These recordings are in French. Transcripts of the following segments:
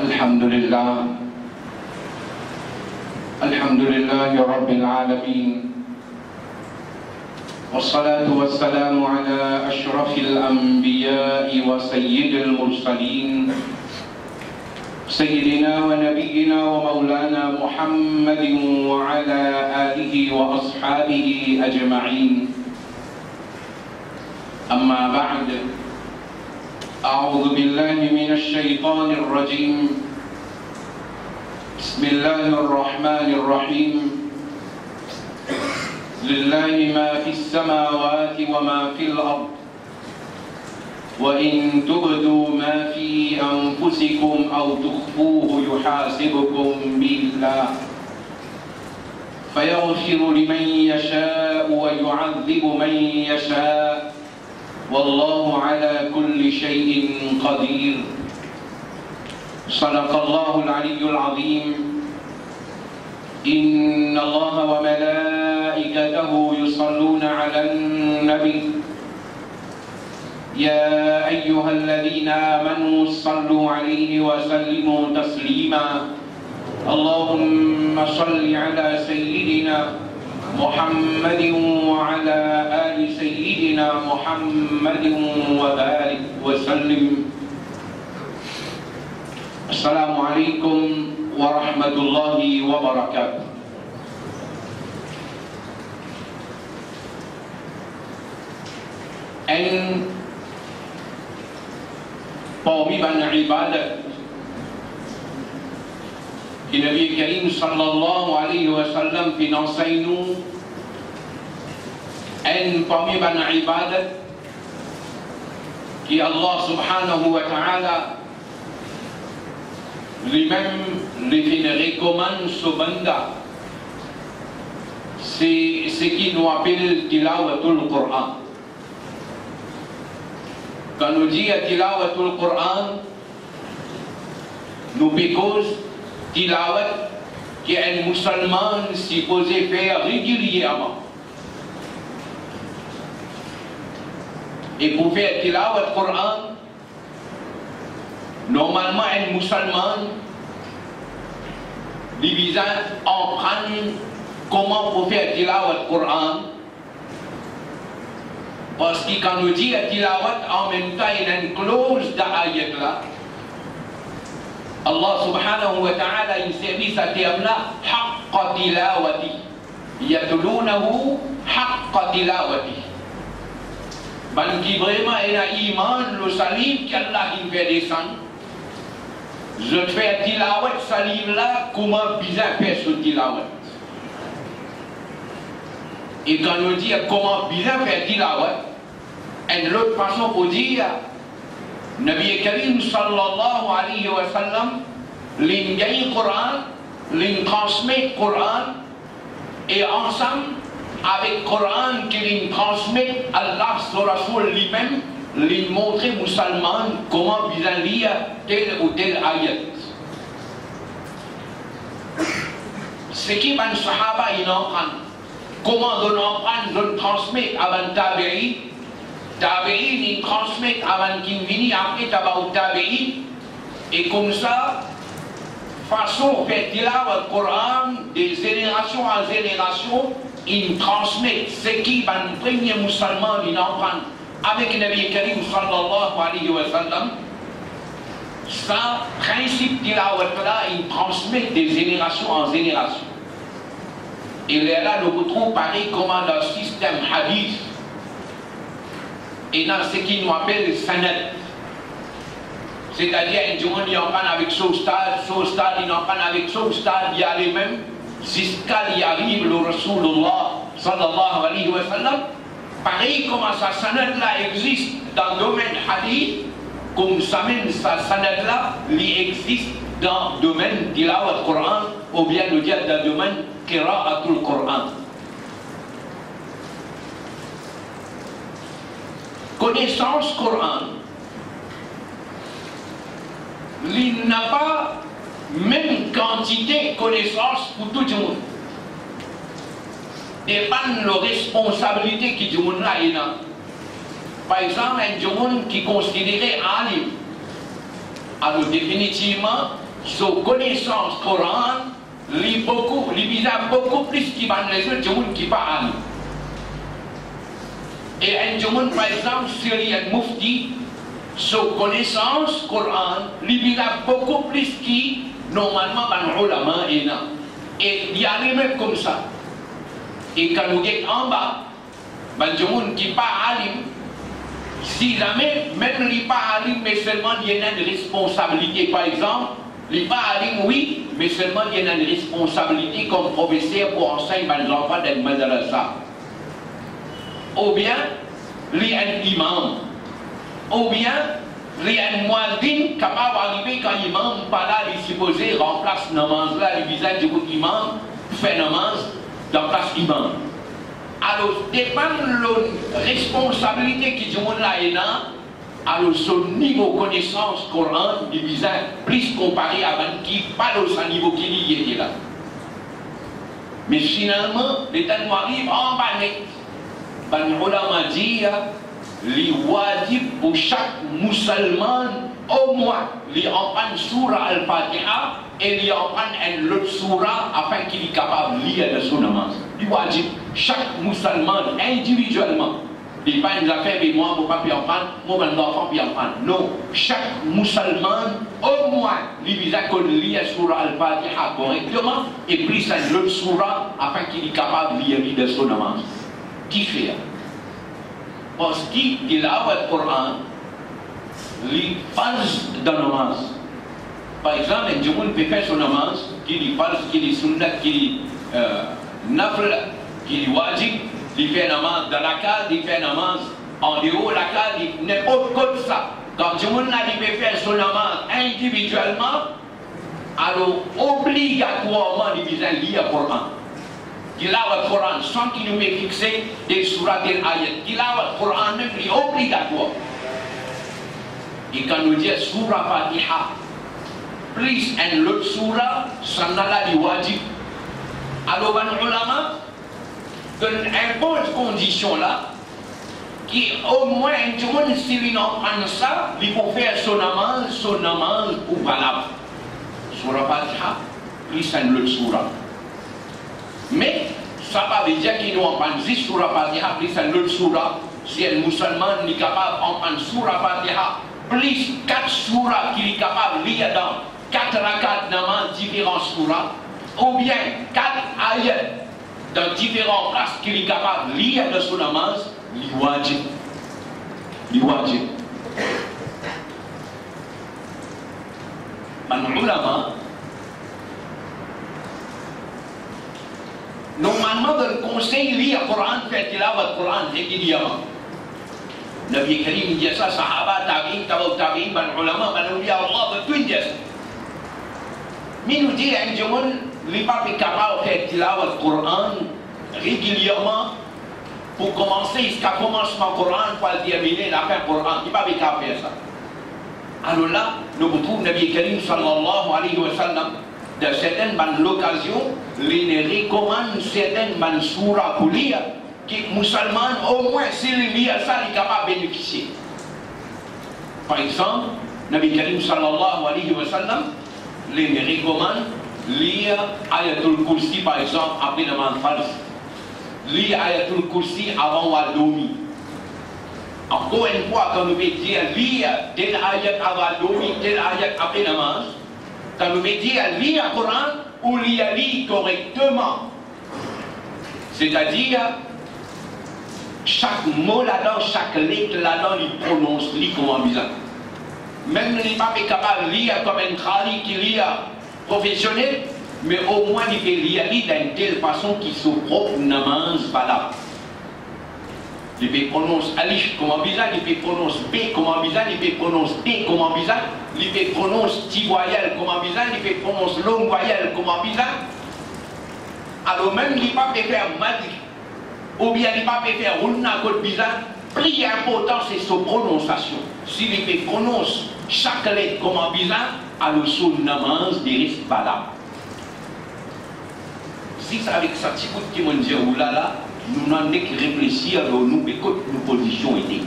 الحمد لله رب العالمين، والصلاة والسلام على أشرف الأنبياء وسيد المرسلين سيدنا ونبينا ومولانا محمد وعلى آله وأصحابه أجمعين. أما بعد، أعوذ بالله من الشيطان الرجيم. بسم الله الرحمن الرحيم. لله ما في السماوات وما في الأرض، وإن تبدوا ما في أنفسكم أو تخفوه يحاسبكم به الله فيغفر لمن يشاء ويعذب من يشاء، والله على كل شيء قدير. صدق الله العلي العظيم. إن الله وملائكته يصلون على النبي يا أيها الذين آمنوا صلوا عليه وسلموا تسليما. اللهم صل على سيدنا محمد وعلى آل سيدنا محمد وبارك وسلم. السلام عليكم ورحمة الله وبركاته. Parmi ibadat que Nabi Karim sallallahu alayhi wa sallam enseigne nous, parmi ibadat que Allah subhanahu wa ta'ala lui-même les recommande ce banda, c'est ce qui nous appelle tilawatul Qur'an. Quand nous dit tilawatul Qur'an, nous piquons tilawat qu'un musulman supposé faire régulièrement. Et pour faire tilawat Qur'an, normalement un musulman divise en prendre comment pour faire tilawat Qur'an. Parce que quand nous dit tilawat, en même temps il y a une clause d'ayat là. Allah subhanahu wa ta'ala il servit ce terme-là haqqa tilawati, yatlunahu haqqa tilawati. Ben qui vraiment il a iman le salim qu'Allah il fait descendre. Je te fais tilawat salim là, comment bien faire ce tilawat. Et quand nous dit comment bien faire tilawat, une autre façon pour dire, Nabi Karim sallallahu alayhi wa sallam, l'ingay Coran, l'intransmet Coran, et ensemble avec Coran qu'il transmet Allah sur Rasoul lui-même, lui montrer musulman comment bien lire tel ou tel ayat. Ce qui van sahaba ils en prennent, comment on en prend, on transmet avant tabi'i. Tabi'in, ils transmettent avant qu'ils viennent, après tabaou tabi'in, et comme ça, façon fait tilawat le Coran, de génération en génération, ils transmettent ce qui va le premier musulman, ils en prennent avec Nabi Karim sallallahu alayhi wa sallam. Ça, principe tilawat là, ils transmettent de génération en génération. Et là, nous retrouvons pareil comme dans le système hadith. Et dans ce qui nous appelle sanad, c'est-à-dire un jour il en parle avec ce stade, il en parle avec ce stade, il y a les mêmes, jusqu'à y arrive le Rasulullah sallallahu alayhi wa sallam. Pareil comment ça sanad là existe dans le domaine hadith, comme ça même ça sanad là, il existe dans le domaine tilawat Qur'an, ou bien nous dire dans le domaine qira'atul Qur'an. Connaissance Coran, il n'a pas même quantité de connaissance pour tout le monde. Dépend de la responsabilité que tout le monde a. Par exemple, un monde qui est considéré alim, alors définitivement, So connaissance Coran, li bisa beaucoup plus qui va les autres gens qui parlent. Et un jour, par exemple, sur les mufti, so connaissance Coran, li bisa beaucoup plus qui normalement ban ulama et il y a même comme ça. Et quand vous êtes en bas, ban jour qui pas alim, si jamais même li pas alim, mais seulement il y a une responsabilité, par exemple. Les parents, oui, mais seulement il y a une responsabilité comme professeur pour enseigner les enfants d'un madrasa. Ou bien, il y a un imam. Ou bien, il y a un muaddin capable d'arriver quand l'imam pas là, il est supposé remplacer namaz là, le visage du imam, fait namaz, remplace imam. Alors, dépend de la responsabilité qui ont là et là. Alors son niveau de connaissance Coran divisé plus comparé à avant qui pas dans son niveau qui y était là. Mais finalement, l'état nous arrive en bas net. Ban ulama dit, li wajib pour chaque musulman au moins li apprendre surah al-Fatiha et li apprendre une autre surah afin qu'il est capable de lire de son namaz. Li wajib chaque musulman individuellement. Il n'y a pas une affaire, mais moi, je ne peux pas apprendre, moi, mon enfant peut apprendre. Non, chaque musulman, au moins, il visa qu'on lit la surah al-Fatiha correctement, et puis ça l'autre surah, afin qu'il est capable de lire de son namaz. Qui fait? Parce qu'il a le Coran, il false dans le namaz. Par exemple, un jour, peut faire son namaz, qu'il est false, qu'il est sunnah, qu'il est nafl, qu'il est wajib. Il fait namaz dans la case, il fait namaz en dehors de la case, n'importe quoi de ça. Quand tout le monde peut faire son namaz individuellement, alors obligatoirement il vient lire le Coran. Il a le Coran sans qu'il nous ait fixé des sourates des ayats. Il a le Coran même, il est obligatoire. Et quand nous disons surah Fatiha, plus un autre surah, ça n'a pas de wajib. Alors, les ulama impose condition là, qui au moins tout le monde s'il n'apprend ça, il faut faire son namaz pour valable. Surah Fatiha, plus un autre surah. Mais ça ne veut pas dire qu'il nous apprend juste Surah Fatiha, plus un autre surah. Si un musulman est capable d'apprendre Surah Fatiha, plus 4 surahs qu'il est capable de lire dans 4 rakats namaz différents surahs, ou bien 4 ayats dans différentes places qu'il est capable de lire de son namaz, l'wajib. Man ulama, normalement, le conseil lire le Coran, fait tilawat le Coran régulièrement. Nabi Karim dit ça, Sahaba, Tabi'in, Tabi'in, ban ulama, ban awliya Allah, tout dit ça. Mais nous dit un jour, les papes sont capables de faire tilawat le Coran régulièrement pour commencer jusqu'à commencement du Coran pour terminer la fin du Coran. Ils ne peuvent pas faire ça. Alors là, nous retrouvons Nabi Karim sallallahu alayhi wa sallam dans certaines occasions, il recommande certaines surahs pour lire que les musulmans, au moins s'ils lisent ça, ils sont capables de bénéficier. Par exemple, Nabi Karim sallallahu alayhi wa sallam il recommande lire Ayatul Kursi par exemple après le manfal. Lire Ayatul Kursi avant de dormir. Encore une fois, quand nous veut dire lire tel ayat avant de dormir, tel ayat après le manfal, quand nous veut dire lire le Coran ou lire correctement, c'est-à-dire chaque mot là-dedans, chaque lettre là-dedans, il prononce, il comme bizarre. Même les papes sont capables de lire comme un khali qui lit professionnel, mais au moins il peut lire d'une telle façon qu'il se propre namaz valable. Il peut prononcer alif comme bizarre, il peut prononcer B comme bizarre, il peut prononcer T comme bizarre, il peut prononcer petit voyelle comme bizarre, il peut prononcer longue voyelle comme bizarre. Alors même les papes peuvent faire madri, ou bien les papes peuvent faire runna comme bizarre. Plus important c'est sa prononciation. S'il peut prononcer chaque lettre comme bizarre, alors son namaz risque valable. Si c'est avec ça, petit coup qui m'ont dit, oulala, nous n'en est que réfléchir à nous, mais quand nos positions étaient.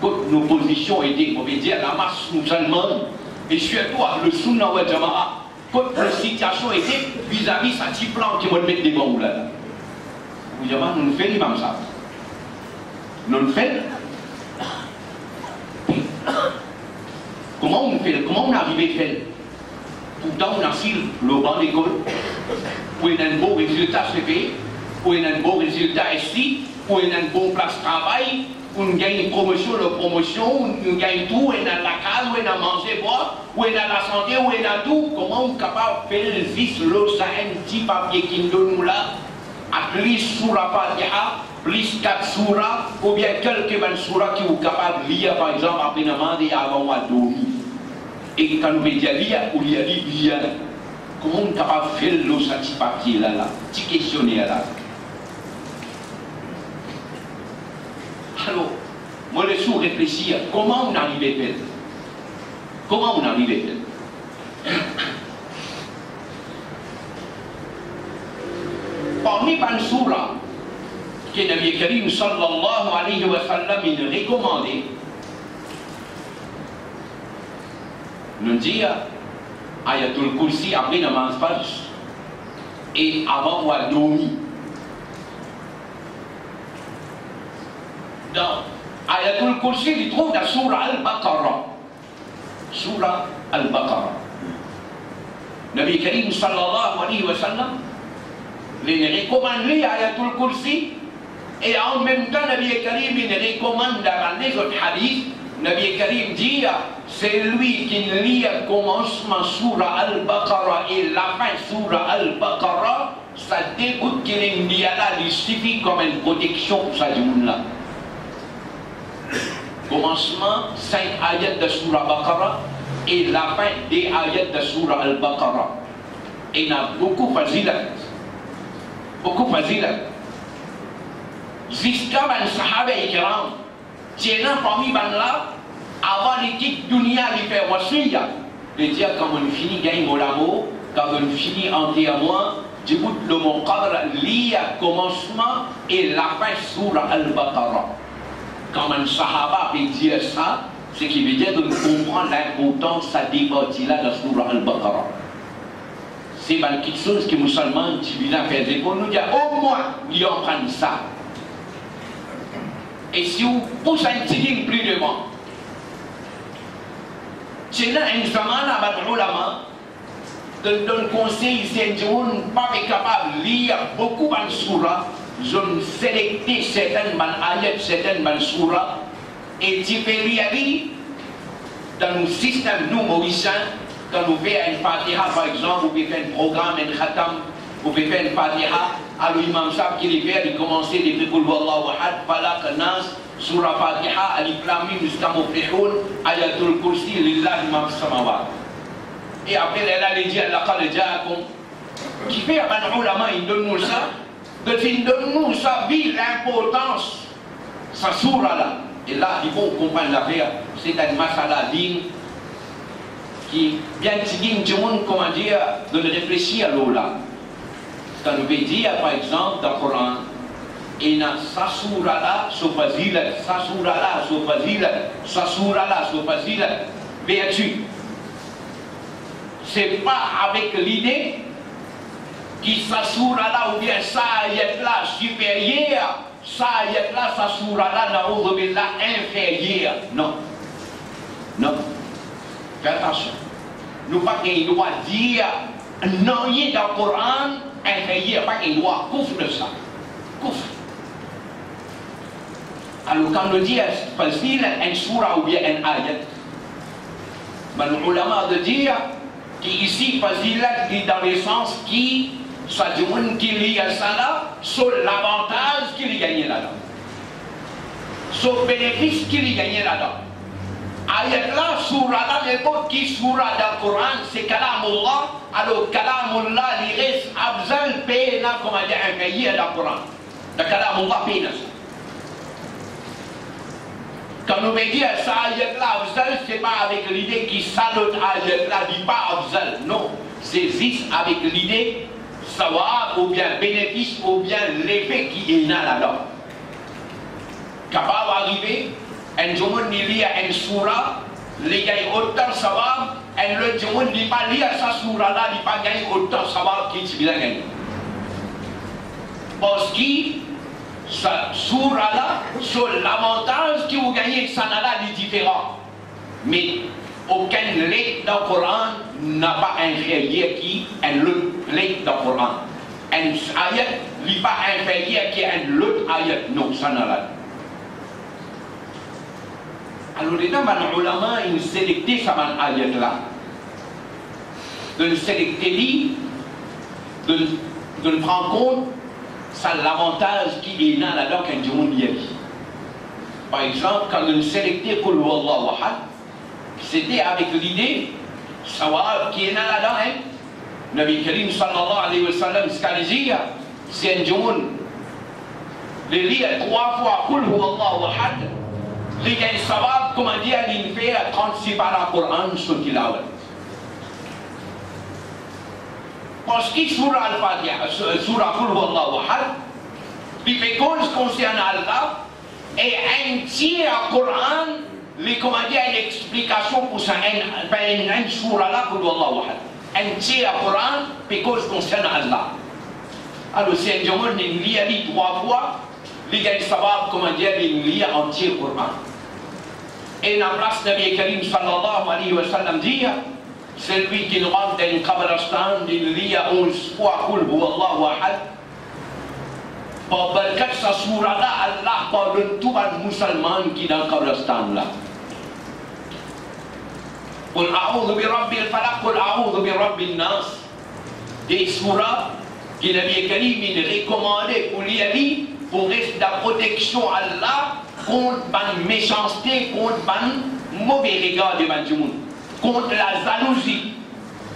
Quand nos positions étaient, on veut dire, la masse musulmane, Et surtout, le Sunna wa Jama'a, quand la situation était vis-à-vis de ce plan qui va mettre devant nous là. Vous dites, nous ne faisons pas ça. Nous ne faisons pas. Comment on fait? Comment on arrive à faire? Pourtant, on a su le banc d'école, pour un bon résultat CP, pour un bon résultat ici, pour une bonne place de travail, on gagne une promotion, on gagne tout, on a la case, on a mangé, boire, on a la santé, on a tout. Comment on est capable de faire juste l'autre, ça un petit papier qui nous donne là, à plus sur la Fatiha, plus 4 surahs, ou bien quelques surahs qui sont capables de lire, par exemple, après demander avant à dormir. Et quand nous dire lire, ou lire, comment on est capable de faire l'autre, ce petit papier là, petit questionnaire là. Alors, moi, je suis réfléchir, comment on arrive à faire? Comment on arrive à faire? Parmi les surahs que le Nabi Karim sallallahu alayhi wa sallam il recommandé, nous dit Ayatul Kursi après la namaz fajr et avant de dormir. Dans Ayatul Kursi, il trouve dans Surah Al-Baqarah. Surah Al-Baqarah. Nabi Karim sallallahu alayhi wa sallam il recommande Ayatul Kursi et en même temps Nabi Karim il recommande dans les autres hadiths. Nabi Karim dit c'est lui qui lit le commencement Surah Al-Baqarah et la fin Surah Al-Baqarah, ça dégoûte qu'il est là, il suffit comme une protection pour ça du monde là. Commencement 5 ayats de Surah Al-Baqarah et la fin des ayats de Surah Al-Baqarah. Et il y a beaucoup fazilat. Beaucoup fazilat. Jusqu'à les Sahaba Ikram, tiennant parmi là, avant l'équipe dunia qui fait wasiya, de dire quand on finit gagne mon amour, quand on finit entièrement, du coup le mon cadre lit le commencement et la fin Surah Al-Baqarah. Quand un Sahaba peut dire ça, ce qui veut dire de comprendre l'importance de cette partie-là de Surah Al-Baqarah. C'est quelque chose que les musulmans viennent faire pour nous dire au moins, ils en prennent ça. Et si vous poussez un petit peu plus devant, c'est là un zaman à votre ulama, de donner conseil, c'est que vous n'êtes pas capable de lire beaucoup de surahs. Je vais sélectionner certaines ayats, certaines surahs, et tu peux lire dans le système nous mauriciens, quand nous faisons une fatiha par exemple, vous pouvez faire un programme, un khatam, vous pouvez faire une fatiha, alors l'imam Sab qui les fait, il commence depuis Qul Huwallahu Ahad, Falaq, Nas, Surah Fatiha, Alif Lam Mim, jusqu'à Muflihun, Ayatul Kursi, Lillahi ma fis samawat. Et après, elle a dit, Laqad ja'akum, qui fait à un ulama, il donne nous ça. Il donne-nous sa vie, l'importance, sa surah là. Et là, il faut comprendre l'affaire. C'est une masala digne qui, bien digne du monde, comment dire, de réfléchir à l'eau là. Quand nous veut dire, par exemple, dans le Coran, il y a sa surah là, sa fazila, sa surah là, sa fazila, sa surah là, sa fazila, vertu. C'est pas avec l'idée qui s'assoura là ou bien ça ayat là supérieur, ça ayat là s'assoura là na'udhu inférieur. Non. Non. Fais attention. Nous pas qu'il doit dire non, il y a dans le Coran inférieur, pas qu'il doit couvre de ça. Couvre. Alors quand on dit facile un surah ou bien un ayat, ben l'ulama de dire qu'ici facile est dans le sens qui ça dit qui lit à ça là, sur l'avantage qu'il a gagné là-dedans, sur le bénéfice qu'il a gagné là-dedans. Ayat là, surah là, n'importe qui surah dans le Coran, c'est Kalamullah, alors Kalamullah, il reste Abzal Pena, comme on dit un pays dans le Coran. De Kalamullah Pena. Quand on veut dire ça, ayat là, Abzal, c'est pas avec l'idée qui salute ayat là, dit pas Abzal, non, c'est juste avec l'idée savoir ou bien bénéfice ou bien l'effet qui est là-dedans. Capable d'arriver, un jour il y a une surah les gars autant savoir, et le Dieu ne dit pas lire sa surah là, il pas gagner autant savoir qu'il s'est bien gagné. Parce que sa surah là, sur l'avantage que vous gagnez, ça là est différent. Mais aucun lettre dans le Coran n'a pas inférieur qui est l'autre lettre dans le Coran. Un ayat n'est pas inférieur qui est l'autre ayat. Non, ça n'a pas. Alors, les ulama, ils sélectent ça ayat là. De le sélecter, de le prendre compte, ça l'avantage qui est là-dedans quand du monde y est. Par exemple, quand on sélectait Qul Huwallahu Ahad, c'était avec l'idée, savoir qui est là-dedans, hein? Nabi Karim sallallahu alayhi wa sallam, ce qu'il dit, c'est un jour, les lire 3 fois Qul Huwallahu Ahad, les gens savent comment dire, il fait 36 par le Coran sur Tilawat. Parce que surah Al-Fatiha, surah Qul Huwallahu Ahad, il fait cause concernant Allah, et un tiers Coran, les comment dire, l'explication pour ça, un surah là, Qul Huwallahu Ahad. Un tiers Coran, puis cause concernant Allah. Alors, c'est un jour, il lit 3 fois, les gens savent comment dire, il lit entier Coran. Et la place de Nabi Karim sallallahu alayhi wa sallam dit, celui qui rentre dans le Kabbalastan, il lit 11 fois Qul Huwallahu Ahad. Par berkat sa surah là, Allah pardonne tout le musulman qui est dans le Kabbalastan là. Qul a'udhu bi rabbil falaq, qul a'udhu bi rabbin nas. Des surahs que Nabi Karim il recommandait pour lire pour rester la protection à Allah contre la méchanceté, contre le mauvais regard de Banjoumoun, contre la jalousie,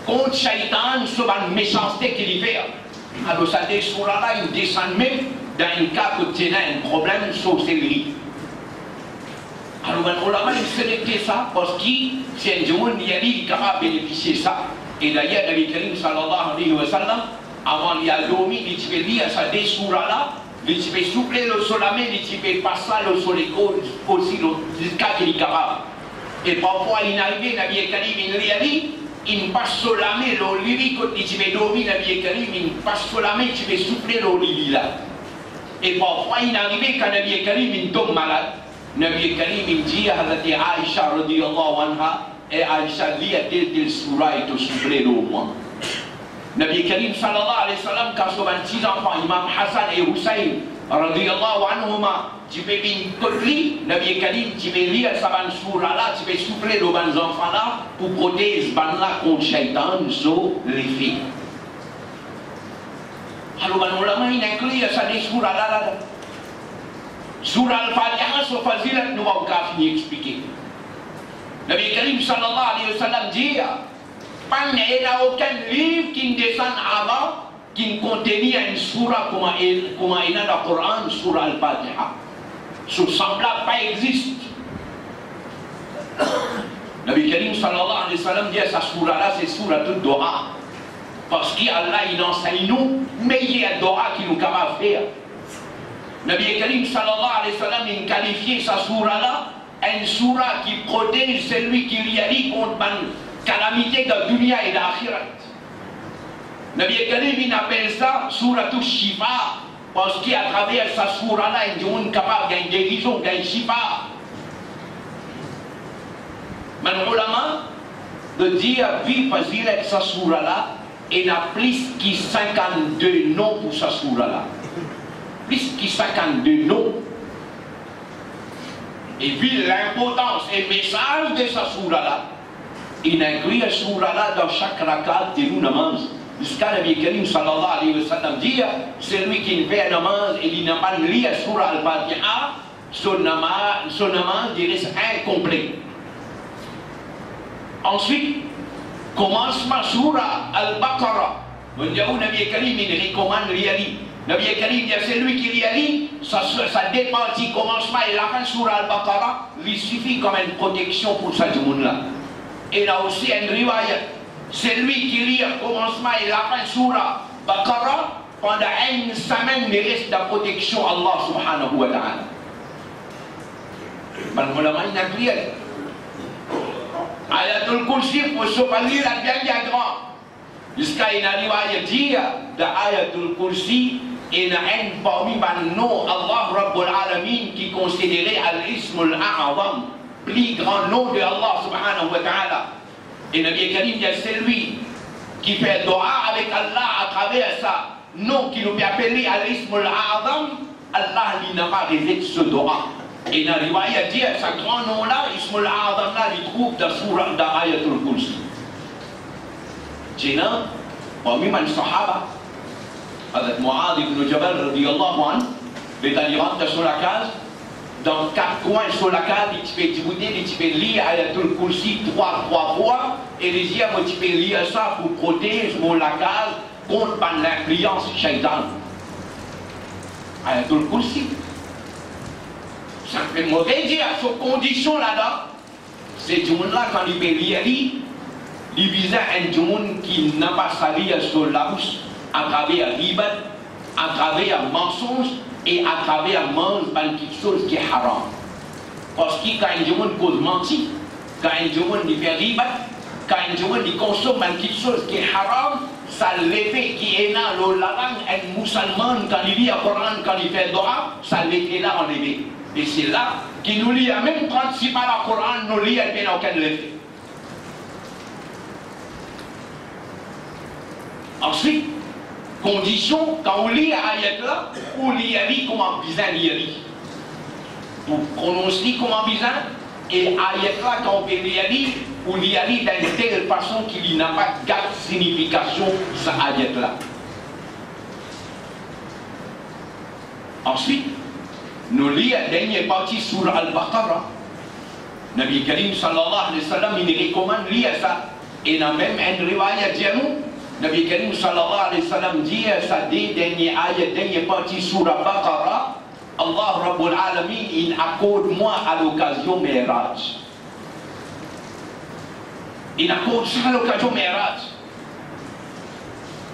contre Shaitan sur la méchanceté qu'il fait. Alors, ça des surahs-là, ils descendent même dans un cas que tu as un problème sur ces lits. Alors, on a sélecté ça parce que c'est un jour il est capable de bénéficier de ça. Et d'ailleurs, Nabi Karim sallallahu alayhi wa sallam, avant il a dormi, il peut lire ça des surahs-là, il peut souffler le solamé, il peut passer le soleil aussi jusqu'à qu'il est capable. Et parfois, il arrive, Nabi Karim, il passe solamé, le lit, quand il peut dormir, Nabi Karim, il passe solamé, il peut souffler le lit là. Et parfois, il arrive, quand Nabi Karim, il tombe malade. Nabi Karim il dit à Aïcha radiyallahu anha, et Aïcha lit à tel surah et te souffler au moins. Nabi Karim sallallahu alayhi wa sallam, quand son 26 enfants, Imam Hassan et Hussein radiyallahu anhuma, tu peux venir contre lui, Nabi Karim, tu peux lire sa surah là, tu peux souffler aux enfants là pour protéger là contre Shaitan sur les filles. Alors, on l'a mis inclus à sa surah là. Surah Al-Fatiha, sur Fazilat, nous avons fini d'expliquer. Nabi Karim sallallahu alayhi wa sallam dit, il n'y a aucun livre qui ne descend avant, qui ne contenait une surah comme il y a dans le Coran, surah Al-Fatiha. Ce semblable pas existe. Nabi Karim sallallahu alayhi wa sallam dit, sa surah là, c'est surah de Dora. Parce qu'Allah, il enseigne nous, mais il y a Dora qui nous capable de faire. Nabi Karim sallallahu alayhi wa sallam il qualifiait sa surah là une surah qui protège celui qui réalise contre la calamité de la dunya et de l'akhirat. Nabi Karim il appelle ça surah Shifa parce qu'à travers sa surah là il est capable d'une guérison, d'une shifa. Mais l'ulama de dire oui fazilat sa surah là il a plus que 52 noms pour sa surah là. Plus que 52 noms. Et puis l'importance et le message de sa surah là, il inclut la surah là dans chaque rakat de nous namaz. Jusqu'à Nabi Karim sallallahu alayhi wa sallam dit, celui qui ne fait un namaz et il n'a pas lu la surah al-Fatiha, son namaz reste incomplet. Ensuite, commence ma surah al-Baqarah. On dit où Nabi Karim il recommande l'yali. Nabi Karim dit c'est lui qui réalise, ça dépend du commencement et la fin sur Al-Baqarah, il suffit comme une protection pour ce monde-là. Et là aussi une riwayat, c'est lui qui lit le commencement et la fin sur Al-Baqarah, pendant une semaine il reste de protection Allah subhanahu wa ta'ala. Ayatul Kursi faut se parler la bien grand. Jusqu'à une riwayat dire de Ayatul Kursi et un parmi les noms Allah Rabbul Alamin qui considérait Al-Ismul A'azam, plus grand nom de Allah subhanahu wa ta'ala. Et Nabi Karim dit c'est lui qui fait dua avec Allah à travers ça. Nom qui nous peut appeler Al-Ismul A'azam, Allah lui n'a pas réalisé ce dua. Et dans riwayat dit ce grand nom là, Ismul A'azam là, il trouve dans surah d'Ayatul Kursi. Jina, parmi les Sahaba, avec Mu'adh ibn Jabal radiyallahu anhu, les talibans sur la case, dans 4 coins sur la case, tu peux lire Ayatul Kursi 3 fois, et les yeux, tu peux lire ça pour protéger la case contre l'influence shaitan. Ayatul Kursi. Ça fait mauvais dire, sur condition là-dedans, c'est du monde là quand il peut lire, il vise un monde qui n'a pas sa vie sur la bouche, à travers ribat, à travers mensonge et à travers quelque chose qui est haram. Parce que quand un monde cause mentir, quand un monde fait ribat, quand un monde consomme quelque chose qui est haram, ça l'effet qui est là, la langue, un musulman, quand il lit le Coran, quand il fait dua, ça l'effet là enlevé. Et c'est là qu'il nous lit, même quand si pas le Coran, nous lit, il n'y a aucun effet. Ensuite, condition, quand on lit l'ayat là, on lit comment bizarre lire. On prononce comment bizarre, et l'ayat là, quand on peut lire, on lit d'une telle façon qu'il n'a pas de signification, cette ayat là. Ensuite, nous lisons la dernière partie sur Al-Baqarah. Nabi Karim sallallahu alayhi wa sallam, il recommande de lire ça. Et dans même une riwayat de nous, Nabi Karim sallallahu alayhi wa sallam dit sa dernière partie sur Al-Baqarah, Allah Rabbul Alamin, il accorde moi à l'occasion Mi'raj. Il accorde ça à l'occasion Mi'raj.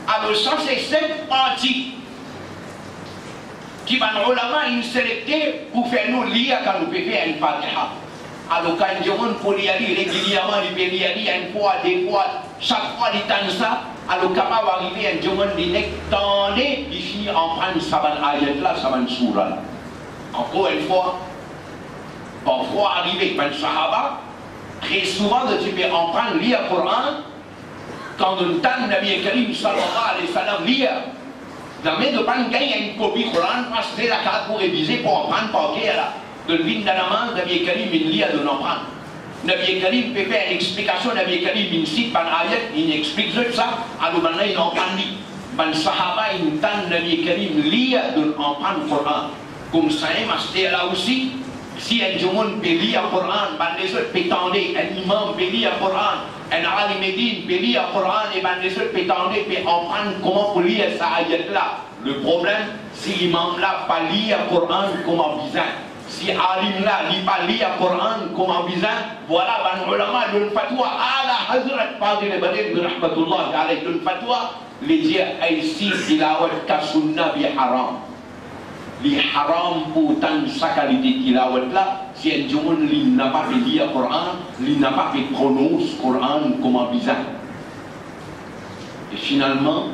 Alors ça c'est cette partie qui va nous ulama sélecter pour faire nous lire quand nous pouvons faire une Fatiha. Alors quand il y a un pour lire régulièrement, il peut lire une fois, deux fois, chaque fois il tente ça. Alors quand va arriver un jour il n'est tendé ici en prendre sa ayat là, sa surah là. Encore une fois, parfois arriver par le Sahaba, très souvent tu peux en prendre lire le Coran quand on tente Nabi Karim sallallahu alayhi wa sallam lire. Jamais de prendre une copie Coran, passer la carte pour réviser, pour en prendre par cœur là. De l'huile dans la main, Nabi Karim il lit de n'en prendre. Nabi Karim peut faire une explication, Nabi Karim il cite par ayat, il explique ça, alors maintenant il en prend lui. Ben Sahaba il entend Nabi Karim lire de n'en prendre le Coran. Comme ça, c'est là aussi, si un monde peut lire le Coran, ben les autres peuvent tendre, un imam peut lire le Coran, un alim médine peut lire le Coran, et ben les autres peuvent tendre, peuvent en prendre comment pour lire sa ayat là. Le problème, si l'imam là pas lire le Coran comment bizarre. Si alim là lit pas lire le Coran comment bizarre, voilà, ben ulama donne fatwa, ala hazrat Fadil Badil rahmatullah alayhi donne fatwa, les dire ici tilawat ka sunnah bi haram. Li haram pour tant sa qualité tilawat là, si un jour il n'a pas fait lire le Coran, il n'a pas fait prononcer le Coran comment bizarre. Et finalement,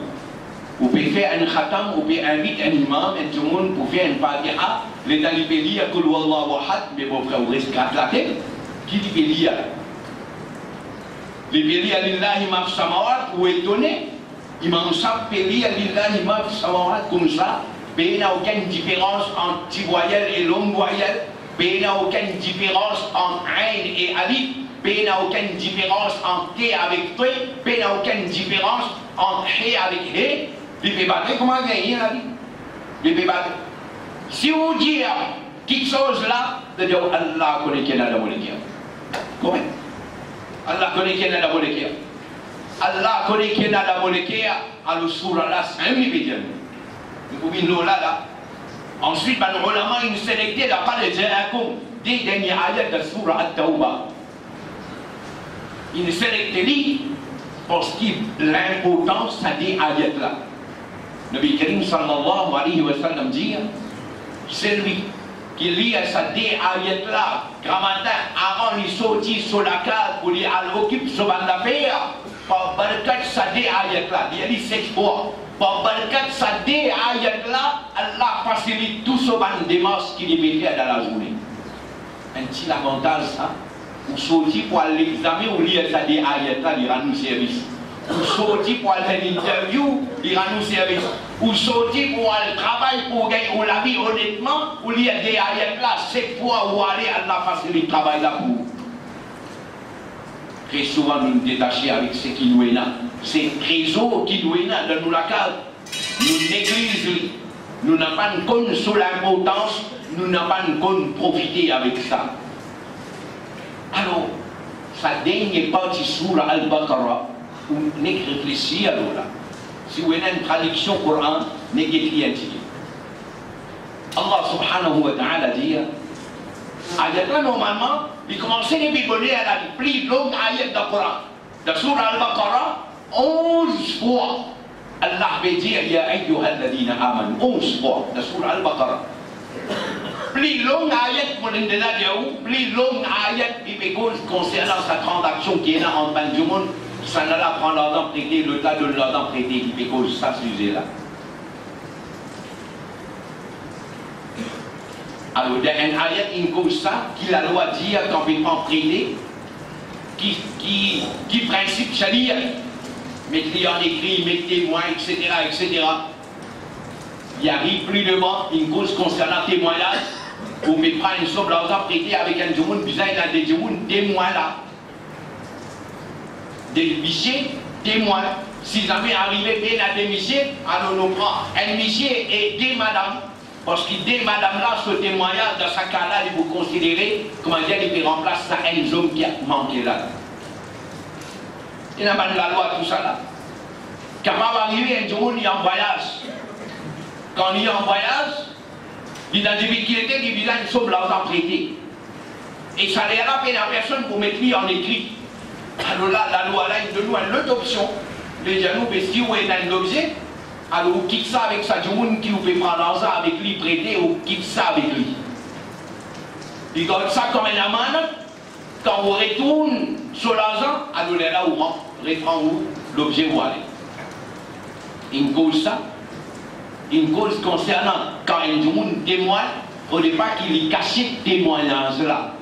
vous pouvez faire un khatam, vous pouvez inviter un imam, un tout le monde pour faire une fatiha, les talibés lire Kul Wallahu Ahad, mais mon frère, vous restez la tête, qui dit lire? Les lire Lillahi ma fi samawat, vous étonnez, imam Sab peut lire Lillahi ma fi samawat comme ça, mais il n'y a aucune différence entre petit voyelle et longue voyelle, mais il n'y a aucune différence entre Ain et Alif, mais il n'y a aucune différence entre T avec T, mais il n'y a aucune différence entre He avec He. Il peut battre comment gagner la vie. Il peut battre. Si vous dites quelque chose là, de dire Allah connaît qui est là dans le cœur. Comment? Allah connaît qui est là dans le cœur. Allah connaît qui est là dans le cœur. Alors surah là, c'est un médium. Vous pouvez nous là. Ensuite, les ulama ils sélectent la part de Ja'akum des derniers ayats de surah At-Tawbah. Ils sélectent parce que l'importance c'est des ayats là. Nabi Karim sallallahu alayhi wa sallam dit, celui qui lit à sa dé ayat là, grand matin, avant il sortit sur la case pour lui aller occuper ce bande d'affaires, par berkat sa dé ayat là, il dit 7 fois. Par berkat sa dé ayat là, Allah facilite tout ce bande de démarches qu'il mettait dans la journée. Un petit avantage ça, ou sortir pour aller l'examen ou lire sa dé ayat là, il rend nous service. Ou sortir pour aller faire l'interview, il rend nous service. Ou sortir pour aller travailler pour gagner ou la vie honnêtement, ou lire des ayats là, 7 fois où aller à la facilité de travail là pour vous. Très souvent nous nous détachons avec ce qui nous est là. C'est le réseau qui nous est là dans nous la case. Nous négligeons, nous n'avons pas de compte sur l'importance, nous n'avons pas de compte profiter avec ça. Alors, sa dernière partie sur Al-Baqarah, où nous réfléchissons alors là. Si vous avez une traduction Coran, n'est qu'écrit. Allah subhanahu wa ta'ala dit, ayat normalement, il commençait à bibeler à la plus longue ayat du Coran. Dans Surah Al-Baqarah, 11 fois, Allah va dire, Ya ayyuhalladhina amanu, 11 fois, dans Surah Al-Baqarah. Plus longue ayat pour l'Indéna, plus longue ayat, il peut concernant sa transaction qui est là en fin du monde. Ça n'a pas prendre l'argent prêté, le tas de l'argent prêté qui fait cause ça, ce sujet-là. Alors, il y a un ayat, une cause ça, qui la loi dit quand on prend prêté, qui principe chalia, mettez en écrit, mettez témoin, etc., etc. Il arrive plus devant une cause concernant témoignage, pour me prendre une somme d'argent prêté avec un djoumoun, bizarre, il y a des djoumoun témoins là. Des missiers, témoins. Si jamais arrivé bien à des missiers, alors on prend un missier et des madames. Parce que des madames là, ce témoignage, dans ce cas-là, il faut considérer, comment dire, il peut remplacer ça un homme qui a manqué là. Il n'y a pas de la loi, tout ça là. Quand on va arriver, un jour, il est en voyage. Quand il est en voyage, il a des difficultés, il a une somme d'argent prêté. Et ça n'est pas la personne pour mettre lui en écrit. Alors là, la loi là, il donne une autre option. Les gens, si vous avez un objet, alors vous quittez ça avec sa journée qui vous fait prendre l'argent avec lui, prêter, ou quittez ça avec lui. Il donne ça comme un amende. Quand vous retournez sur l'argent, alors là, vous reprend l'objet, vous allez. Une cause ça, une cause concernant quand un journée témoigne, il ne faut pas qu'il cache le témoignage là.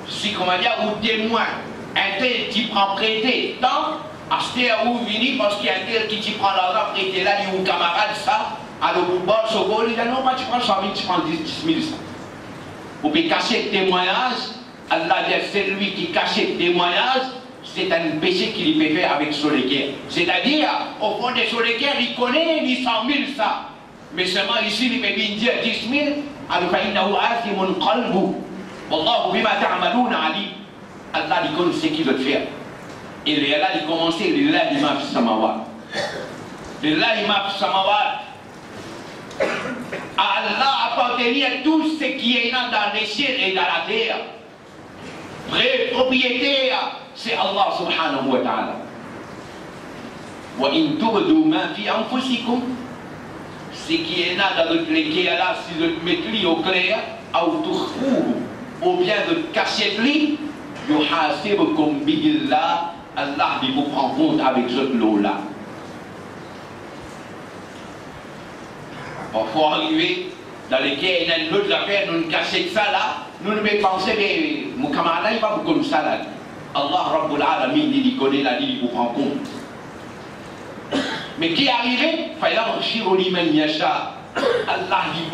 Si, comment dire, vous témoigne. Un tel qui prend prêté tant, à ce où vini parce qu'il y a un tel qui prend l'argent prêté là, il y a un camarade ça, alors vous bossez au bol, il dit non, pas tu prends 100 000, tu prends 10 000 ça. Vous pouvez cacher le témoignage, Allah dit c'est lui qui cache le témoignage, c'est un péché qu'il peut faire avec Solécaire. C'est-à-dire, au fond de Solécaire, il connaît les 100 000 ça. Mais seulement ici, il peut bien dire 10 000, alors il y a un qalbu. Wallahu bima ta'maluna alim. Allah il connaît ce qu'il veut faire. Et là, il commençait, là, il m'a fait samawat. Là, il m'a fait samawat. Allah appartenait à tout ce qui est dans les cieux et dans la terre. Vrai propriétaire, c'est Allah subhanahu wa ta'ala. Wa in tubdu ma fi anfusikum, ce qui est là dans notre cœur là, si vous mettez au clair, ou bien de cacher lui, yuhasibukum bihillah, Allah vous prend compte avec ce lot-là. Parfois arriver dans lesquels il y a une autre affaire, nous cachons ça là, nous ne pouvons penser, mais mon camarade il va vous comme ça là. Allah Rabbul Alamin, il connaît la vie, il vous prend compte. Mais qui est arrivé, Allah lui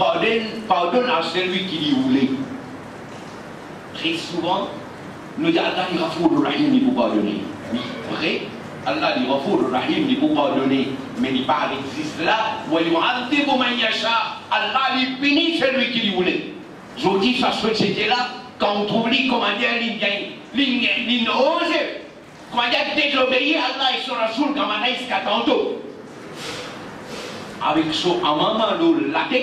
pardonne à celui qui lui voulait. Très souvent, nous disons Allah dit Ghafour Rahim, il vous pardonner. Oui, vrai, Allah dit Ghafour Rahim, il vous pardonner. Mais il parle existe là, Allah lui punit celui qui lui voulait. Je vous dis, ça c'était là, quand on trouve lui, comment dire, il ose, comment dire, désobéir à Allah et son Rasoul, comme on a jusqu'à tantôt. Avec son amama, le latte,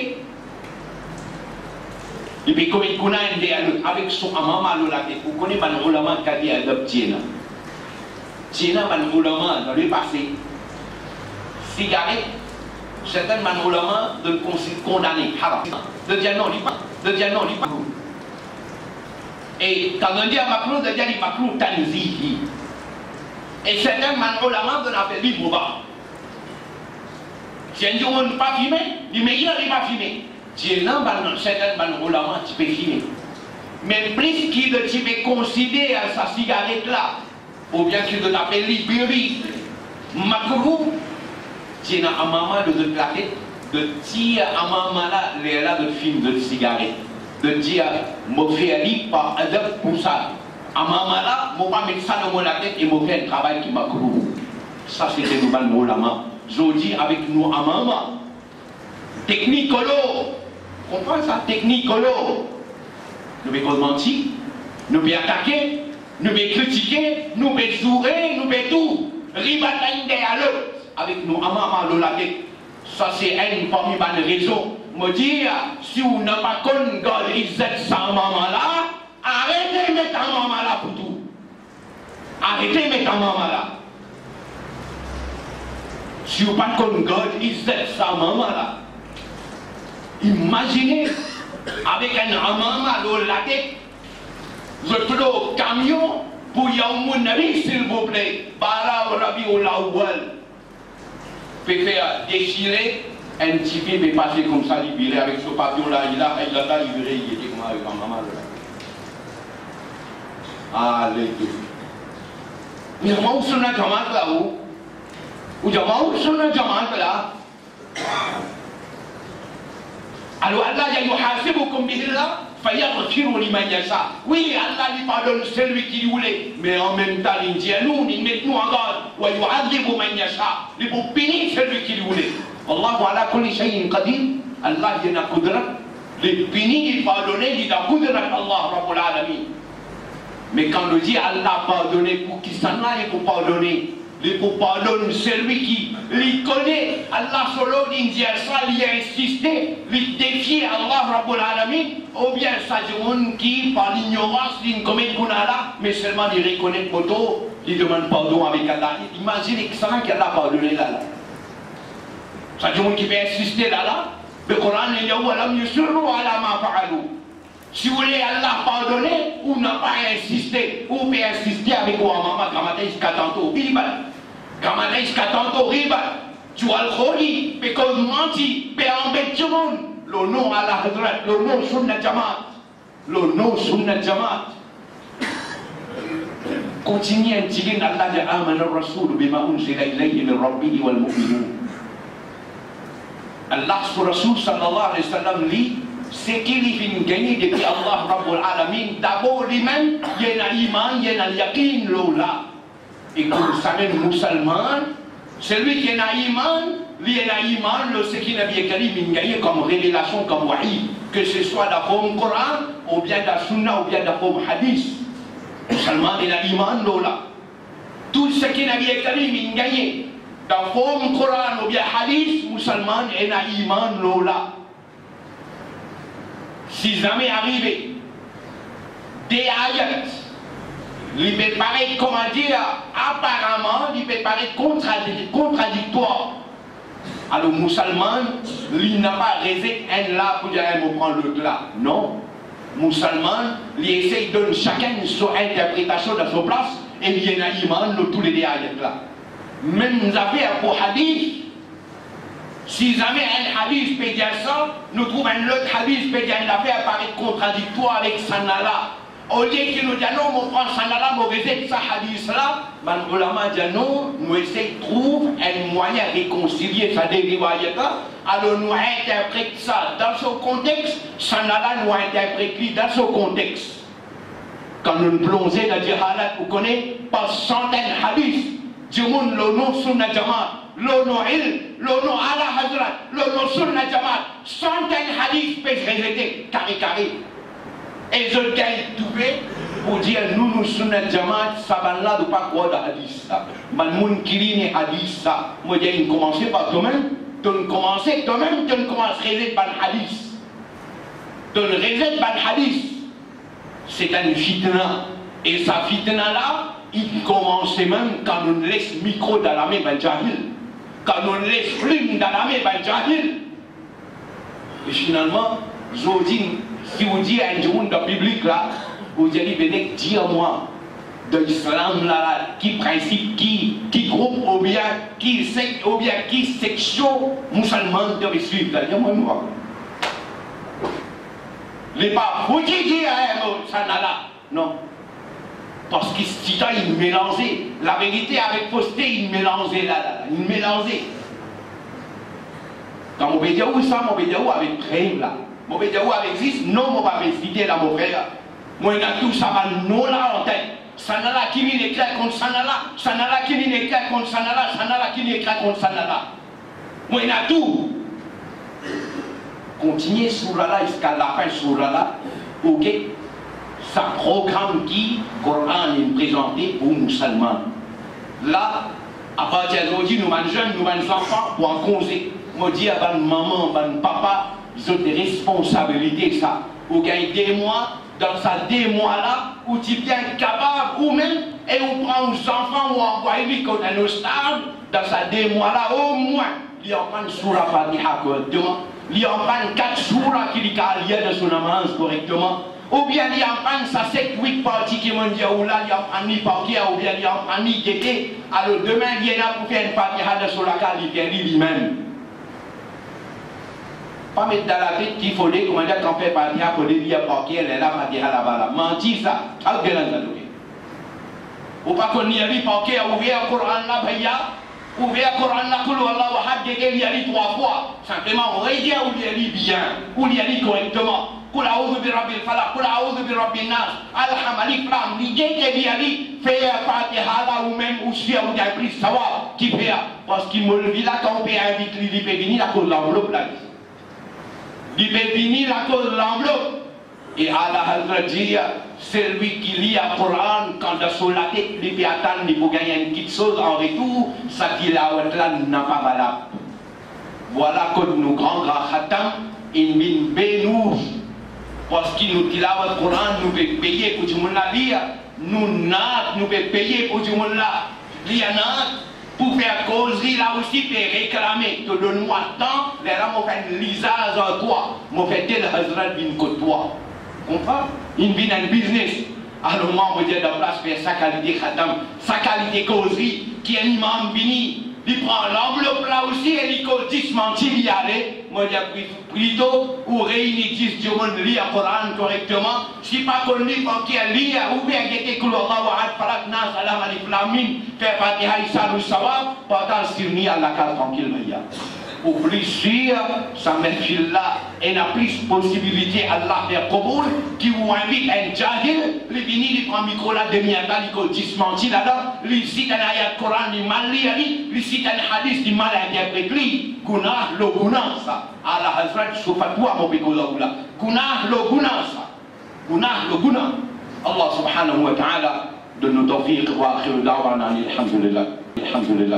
il peut comme il connaît avec son amama, le latte. Vous connaissez les ulama qui a dit adopté. Tiens, les ulama dans le passé, cigarette, certains ulama de condamner, haram. De dire non, il pas. de dire non, il n'est pas makruh. Et quand on dit makruh, de dire il est makruh tanzihi. Et certains ulama de l'appel lui mouba. Si un jour on ne pas filmer, il dit il n'est pas filmé. Si un certains ulama tu peux filmer. Mais plus qu'il tu peux considérer sa cigarette là, ou bien qu'il te l'appelle libéré, makruh, tu as un moment de claquer, de tirer un moment là, les là de film de cigarette, de dire, me faire libre par adepte pour ça. À un moment là, je ne vais pas mettre ça dans mon tête et je fais un travail qui m'a cru. Ça, c'était le nouvel mot là-bas. Je dis avec nous à un moment. Technicolo. Comprends ça? Technicolo. Nous ne pouvons pas mentir, nous pouvons attaquer, nous pouvons critiquer, nous pouvons jouer, nous pouvons tout. Ribatande à l'autre. Avec nous à un moment la tête. Ça, c'est une formidable raison. Me dire, si vous n'avez pas connu God, il ça à un moment là. Arrêtez de mettre un maman là pour tout. Arrêtez de mettre un maman là. Si vous n'avez pas de God, il zèle ça maman là. Imaginez, avec un maman dans la tête, je prends au camion pour y avoir mon ami, s'il vous plaît. Bara ou Rabi ou Laoual. Peut faire déchirer, un petit peu peut passer comme ça, libéré avec ce papillon là, il a libéré, il était comme avec un maman là. Alléluia. Nous avons sur la jamaat là où nous avons sur la jamaat là. Alors Allah ya yuhasibukum billah fayaghfiru liman yasha. Oui, Allah lui pardonne celui qui voulait, mais en même temps il dit à nous, il met nous en garde. Wa yu'adhibu man yasha. Il vous punit celui qui voulait. Allahu ala kulli shay'in qadir. Allah il a qudrat. Il punit, il pardonne, il a qudrat Allah Rabbul Alamin. Mais quand on dit Allah pardonner pour qui s'en a, il faut pardonner. Il faut pardonner celui qui les connaît. Allah solo dit ça, il a insisté, il défier Allah Rabbul Alamin. Ou bien ça dit qui, par l'ignorance, il commet le là, mais seulement il reconnaît le poteau, il demande pardon avec Allah. Imaginez que ça qu'Allah a pardonné là. Ça dit qui peut insister là. Le Coran il dit Walam yusirru ala ma fa'alu. Si vous voulez Allah pardonner, ou n'a pas insisté, ou peut insister avec vous, maman, Gamadaïs Katanto, Bilibal, Gamadaïs Katanto, Ribal, tu as le kholi, peut qu'on menti, peut embêter tout le monde, le nom à la hadrat, le nom Sunnah Jamaat, le nom Sunnah Jamaat. Continue à dire Allah de Aman al-Rasoul, bima unzila ilayhi min rabbihi wal mu'minun. Allah sur Rasoul sallallahu alayhi wa sallam dit, c'est qu'il vient gagner depuis Allah Rabbul Alamin. D'abord lui-même, il y a un iman, il y a un yakin là. Et comme ça même musulman, celui qui a un iman, lui il a un iman, ce qui n'a bien gagné comme révélation, comme wahi, que ce soit dans le Coran, ou bien dans le Sunnah, ou bien dans le Hadith. Musulman, il a un iman là. Tout ce qui n'a bien gagné dans le Coran, ou bien Hadith, musulman, il a un iman là. Si jamais arrivé des ayats, il peut paraître, comment dire, apparemment, il peut paraître contradictoire. Alors, musulman, il n'a pas raisé un là pour dire, on prend l'autre là. Non. Musulman, il essaye de donner chacun son interprétation de sa place, et il y a un iman de tous les ayats là. Même affaires pour hadith. Si jamais un hadith peut dire ça, nous trouvons un autre hadith qui peut dire l'affaire paraît contradictoire avec Sanala. Au lieu que nous disons non, on prend Sanala, on rejette ce hadith-là, les ulama disent non, nous essayons de trouver un moyen de réconcilier ça des riwayats. Alors nous interprétons ça dans son contexte, Sanala nous interprète dans son contexte. Quand nous nous plongeons dans le halat, vous connaissez par centaines de hadiths, du monde le nom Sunnah Jamaat. L'ono il, l'ono ala hadrat, l'ono Sunnah Jamaat, centaines de hadiths peuvent rejeter, carré. Et je gagne tout pour dire, nous Sunnah Jamaat, ça va là de pas croire dans hadith ça. Man moun kiline hadith ça. Moi, j'ai commencé par toi-même, tu ne commences à rejeter par hadith. Tu ne rejettes par hadith. C'est un fitna. Et sa fitna là, il commence même quand on laisse micro dans la main d'un jahil. Quand on laisse plume dans la main d'un jahil. Et finalement, je dis, Si vous dites à un jour dans le public là, vous dites, venez dire-moi, de l'islam là, qui principe, qui groupe, ou bien qui secte, ou bien qui section musulmane devait suivre. Dis-moi. Les pas, vous dites ça n'a là. Non. Parce que si il mélangeait la vérité avec fausseté, il mélangeait là, il mélangeait. Quand mon bédia ou ça, mon bédia ou avec crème là. Mon bédia ou avec 6, non, mon pas citer là, mon frère. Moi, il a tout ça, va non là en tête. Ça n'a là qui vient éclair contre ça n'a là. Ça n'a là qui vient éclair contre ça n'a là. Ça n'a là qui vient éclair contre ça n'a là. Moi, il a tout. Continuez sur là jusqu'à la fin sur là. Ok. Ça programme qui, Coran est présenté aux musulmans. Là, à partir d'aujourd'hui, nous sommes jeunes, nous sommes enfants pour en causer. Moi, je dis à ma maman, à mon papa, ils ont des responsabilités, ça. Vous gagnez des mois, dans ces 2 mois-là, où tu es bien capable, ou même, et on prend aux enfants, ou on voit lui qu'on a nos stades, dans ces 2 mois-là, au moins, il y a un sur la Fatiha correctement, il y a un 4 sourates qui lient de son namaz correctement. Ou bien il y a un ça 7-8 parties qui m'ont dit ou là il y a un ni papier ou bien il y a un ni guetté. Alors demain il y en a pour faire une Fatiha de sur la carte, il vient lui-même. Pas mettre dans la tête qu'il faut dire comment dire qu'on fait Fatiha pour dire il y a papier, elle est là, Fatiha là-bas. Mentir ça, ça bien là. Ou pas qu'on y a lui papier, ou bien le Coran là, ou bien le Coran là, Koulou Allah wa had, il y a lui 3 fois. Simplement on rédige ou il y a lui bien, ou il y a lui correctement. Qul a'udhu bi rabbil falaq, qul a'udhu bi rabbin nas, alhamalik lam, l'idée qui vient dit, faire Fatiha là ou même aussi ou bien pris savoir qui fait, parce qu'il me le dit là quand on peut inviter, il peut venir la cause de l'enveloppe là. Il peut venir la cause de l'enveloppe. Et Allah Hazrat dit, c'est lui qui lit le Coran, quand dans son la tête, il peut attendre, il peut gagner une petite chose en retour, ça qui là n'a pas valable. Voilà que nos grands khatams, ils m'ont bénou. Parce qu'il nous dit là, le Coran, nous devons payer pour tout le monde lire. Nous devons payer pour tout le monde lire. Pour faire causerie, là aussi, pour réclamer. Te donne-moi tant, là, on fait un lisage en toi. On fait tel Hazrat bin côte toi. Comprends? Il vient un business. Alors, moi, on dire de place faire sa qualité khatam, sa qualité causerie, qui est un imam bini. Il prend l'enveloppe là aussi et il cause 10 mentir y aller. Moi, je dis plutôt, ou réunir 10 du monde lire le Coran correctement. Si pas qu'on lit, on peut lire, ou bien qu'il y ait Koulou Allah wa had, Falak Nas, Alam Alif Lam Mim, faire Fatiha Issa ou Sawab, pendant ce qu'il y a la case tranquille, ou plus sûr, ça me là, et n'a plus possibilité à Allah faire Koboul, qui vous invite un jahil, il vient, il prend le micro là, demi-anda, il cause 10 mentir là-dedans, il cite un ayat Coran, il mal lit, il cite un hadith, il mal interprète, Gunah, le Gunah, ça. Allah Hazrat, je ne sais pas toi, mon bégo là. Gunah, le Gunah, ça. Gunah, le Gunah. Allah subhanahu wa ta'ala, de nous tawfiq wa akhiru da'wana, alhamdulillah. Alhamdulillah.